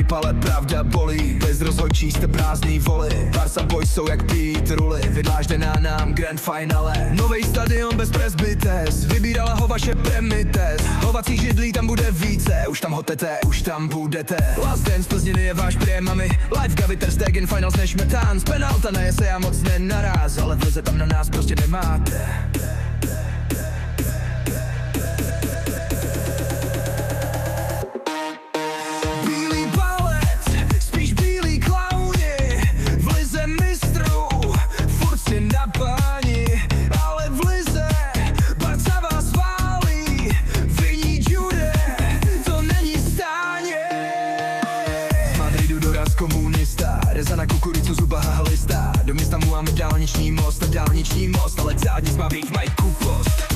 pale, pravda bolí. Bez rozhodčí jste prázdný voli. Barca boys jsou jak pít ruly. Vydlážděná nám grand finale. Novej stadion bez presbytes. Vybírala ho vaše premites. Hovací židlí tam bude více. Už tam hotete, už tam budete. Last Dance Plzniny je váš priemami. Live Gavi Ter Stegen finals než Metán. Z penalta nejese já moc nenaráz, ale vlze tam na nás prostě nemáte. Komunista, reza na kukuricu, zuba halista. Do města mu máme dálniční most a dálniční most, ale celá dnes má být Majku Post.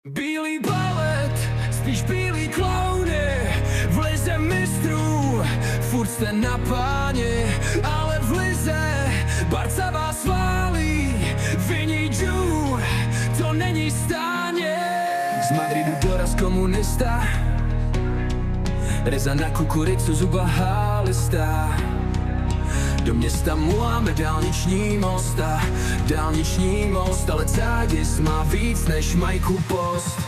Bílý balet, spíš bílý klauny, v lize mistrů, furt jste na páni, ale v lize Barca vás válí, viní Jew, to není stáně. Z Madridu doraz komunista, reza na kukuricu, zuba halista. Do města mu máme dálniční most, ale Cádiz má víc než Majku Post.